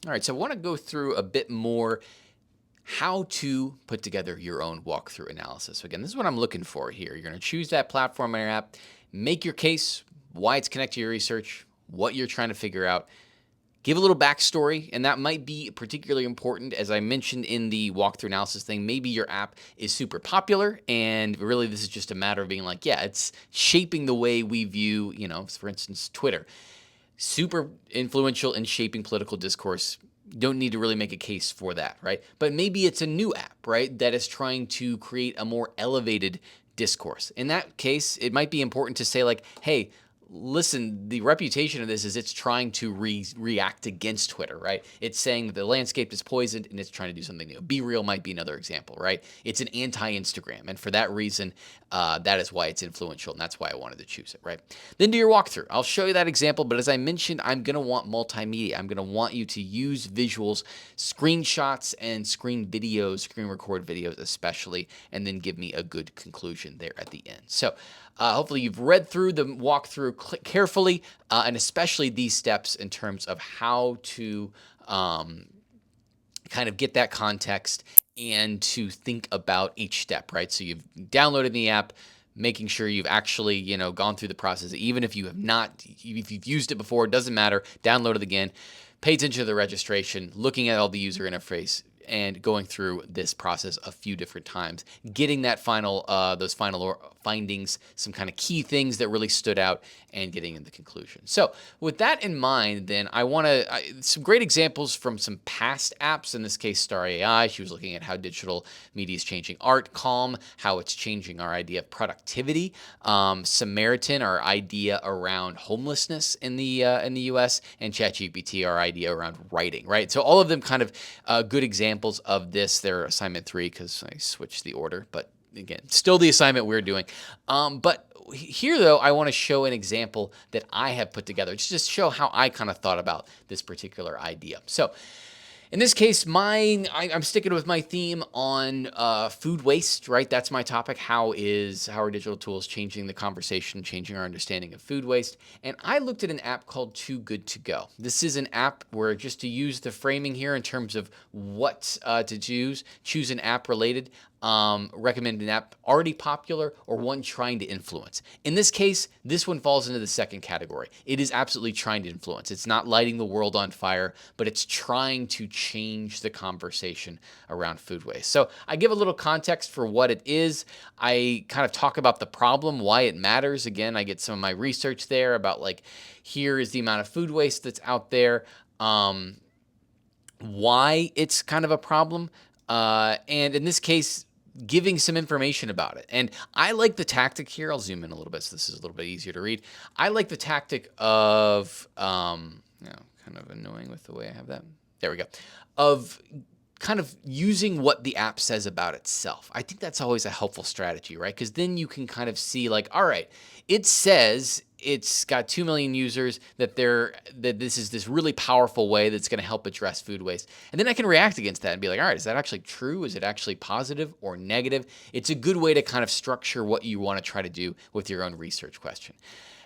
All right, so I want to go through a bit more how to put together your own walkthrough analysis. So again, this is what I'm looking for here. You're going to choose that platform on your app, make your case, why it's connected to your research, what you're trying to figure out, give a little backstory, and that might be particularly important. As I mentioned in the walkthrough analysis thing, maybe your app is super popular, and really this is just a matter of being like, yeah, it's shaping the way we view, for instance, Twitter. Super influential in shaping political discourse. Don't need to really make a case for that, right? But maybe it's a new app, right, that is trying to create a more elevated discourse. In that case, it might be important to say, like, hey, listen, the reputation of this is it's trying to react against Twitter, right? It's saying that the landscape is poisoned and it's trying to do something new. Be Real might be another example, right? It's an anti-Instagram, and for that reason, that is why it's influential, and that's why I wanted to choose it, right? Then do your walkthrough. I'll show you that example, but as I mentioned, I'm going to want multimedia. I'm going to want you to use visuals, screenshots, and screen record videos especially, and then give me a good conclusion there at the end. So hopefully you've read through the walkthrough carefully, and especially these steps in terms of how to kind of get that context and to think about each step, right? So you've downloaded the app, making sure you've actually, gone through the process. Even if you have not, if you've used it before, it doesn't matter. Download it again. Pay attention to the registration, looking at all the user interface, and going through this process a few different times, getting that those final findings, some kind of key things that really stood out, and getting in the conclusion. So with that in mind, then I want to some great examples from some past apps. In this case, Star AI. She was looking at how digital media is changing art. Calm, how it's changing our idea of productivity. Samaritan, our idea around homelessness in the U.S., and ChatGPT, our idea around writing. Right. So all of them kind of good examples of this. They're assignment 3 because I switched the order, but again, still the assignment we're doing. But here, though, I want to show an example that I have put together just to show how I kind of thought about this particular idea. So in this case, I'm sticking with my theme on food waste, right? That's my topic. How are digital tools changing the conversation, changing our understanding of food waste? And I looked at an app called Too Good To Go. This is an app where, just to use the framing here in terms of what to choose an app related. Recommend an app already popular or one trying to influence. In this case, this one falls into the second category. It is absolutely trying to influence. It's not lighting the world on fire, but it's trying to change the conversation around food waste. So I give a little context for what it is. I kind of talk about the problem, why it matters. Again, I get some of my research there about, like, here is the amount of food waste that's out there, why it's kind of a problem, and in this case, giving some information about it. And I like the tactic here. I'll zoom in a little bit so this is a little bit easier to read. I like the tactic of, kind of annoying with the way I have that. There we go. Of kind of using what the app says about itself. I think that's always a helpful strategy, right? Because then you can kind of see, like, all right, it says it's got 2 million users, that this is this really powerful way that's going to help address food waste. And then I can react against that and be like, all right, is that actually true? Is it actually positive or negative? It's a good way to kind of structure what you want to try to do with your own research question.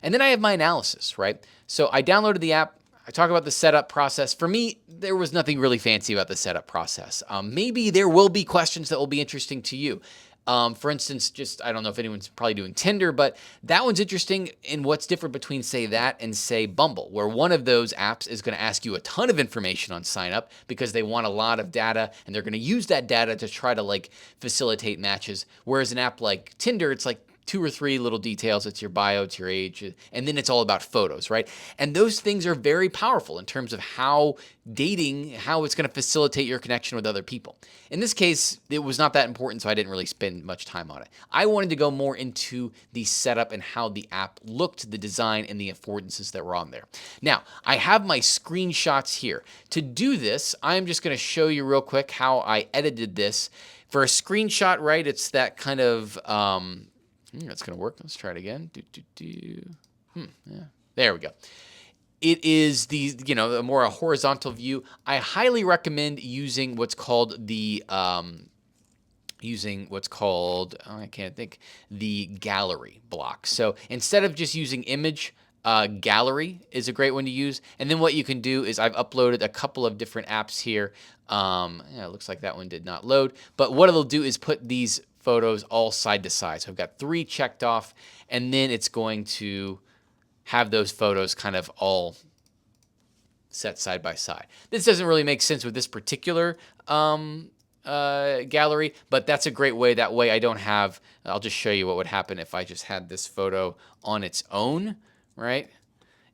And then I have my analysis, right? So I downloaded the app. I talk about the setup process. For me, there was nothing really fancy about the setup process. Maybe there will be questions that will be interesting to you. For instance, I don't know if anyone's probably doing Tinder, but that one's interesting in what's different between, say, that and, say, Bumble, where one of those apps is going to ask you a ton of information on sign up because they want a lot of data, and they're going to use that data to try to, like, facilitate matches. Whereas an app like Tinder, it's like 2 or 3 little details. It's your bio, it's your age, and then it's all about photos, right? And those things are very powerful in terms of how it's going to facilitate your connection with other people. In this case, it was not that important, so I didn't really spend much time on it. I wanted to go more into the setup and how the app looked, the design, and the affordances that were on there. Now, I have my screenshots here. To do this, I'm just going to show you real quick how I edited this. For a screenshot, right, it's that kind of... that's going to work. Let's try it again. Yeah. There we go. It is a more horizontal view. I highly recommend using what's called the the gallery block. So instead of just using image, Gallery is a great one to use. And then what you can do is I've uploaded a couple of different apps here. Yeah, it looks like that one did not load. But what it'll do is put these photos all side to side. So I've got 3 checked off, and then it's going to have those photos kind of all set side by side. This doesn't really make sense with this particular gallery, but that's a great way. That way I don't have, I'll just show you what would happen if I just had this photo on its own, right?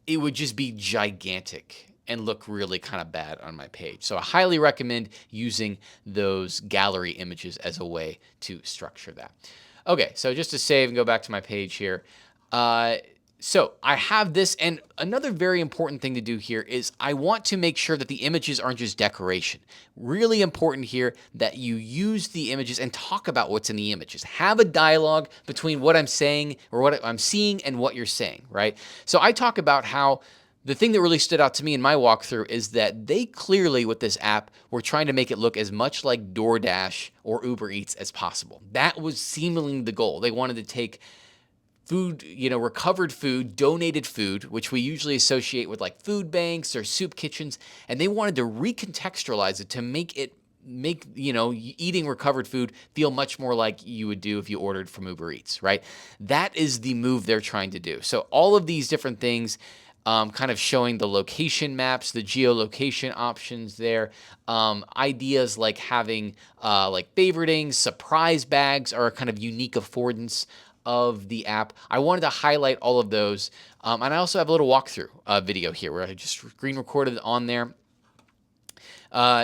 It would just be gigantic and look really kind of bad on my page. So I highly recommend using those gallery images as a way to structure that. Okay, so just to save and go back to my page here. So I have this, and another very important thing to do here is I want to make sure that the images aren't just decoration. Really important here that you use the images and talk about what's in the images. Have a dialogue between what I'm saying or what I'm seeing and what you're saying, right? So I talk about how the thing that really stood out to me in my walkthrough is that they clearly, with this app, were trying to make it look as much like DoorDash or Uber Eats as possible. That was seemingly the goal. They wanted to take food, recovered food, donated food, which we usually associate with like food banks or soup kitchens, and they wanted to recontextualize it to make eating recovered food feel much more like you would do if you ordered from Uber Eats, right? That is the move they're trying to do. So all of these different things, kind of showing the location maps, the geolocation options there, ideas like having like favoriting, surprise bags are a kind of unique affordance of the app. I wanted to highlight all of those. And I also have a little walkthrough video here where I just screen recorded on there.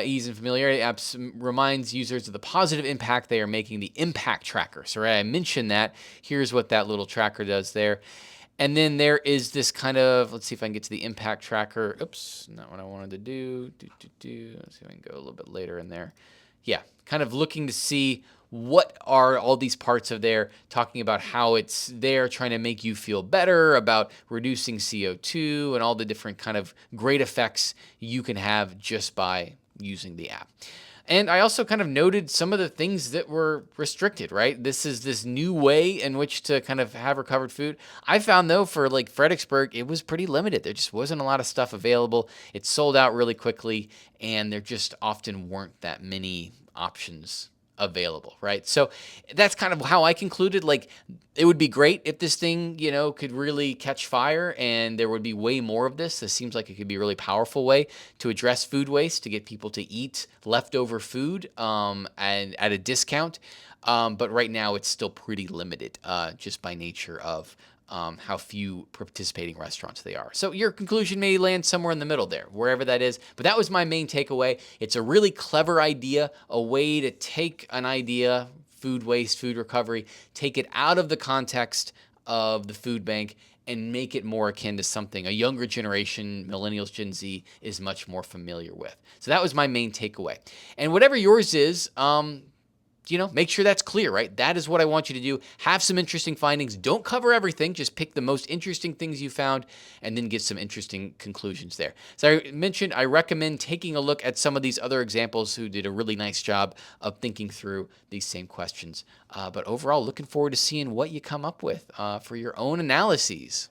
Ease and familiarity apps reminds users of the positive impact they are making, the impact tracker. So right, I mentioned that. Here's what that little tracker does there. And then there is this kind of, let's see if I can get to the impact tracker. Oops, not what I wanted to do. Let's see if I can go a little bit later in there. Yeah, kind of looking to see what are all these parts of there, talking about how it's there trying to make you feel better, about reducing CO2 and all the different kind of great effects you can have just by using the app. And I also kind of noted some of the things that were restricted, right? This is this new way in which to kind of have recovered food. I found, though, for like Fredericksburg, it was pretty limited. There just wasn't a lot of stuff available. It sold out really quickly, and there just often weren't that many options available, right? So that's kind of how I concluded, like, it would be great if this thing, could really catch fire and there would be way more of this. This seems like it could be a really powerful way to address food waste, to get people to eat leftover food and at a discount. But right now it's still pretty limited just by nature of how few participating restaurants they are. So your conclusion may land somewhere in the middle there, wherever that is. But that was my main takeaway. It's a really clever idea, a way to take an idea, food waste, food recovery, take it out of the context of the food bank and make it more akin to something a younger generation, millennials, Gen Z, is much more familiar with. So that was my main takeaway. And whatever yours is, make sure that's clear, right? That is what I want you to do. Have some interesting findings. Don't cover everything. Just pick the most interesting things you found and then get some interesting conclusions there. So I mentioned I recommend taking a look at some of these other examples who did a really nice job of thinking through these same questions. But overall, looking forward to seeing what you come up with for your own analyses.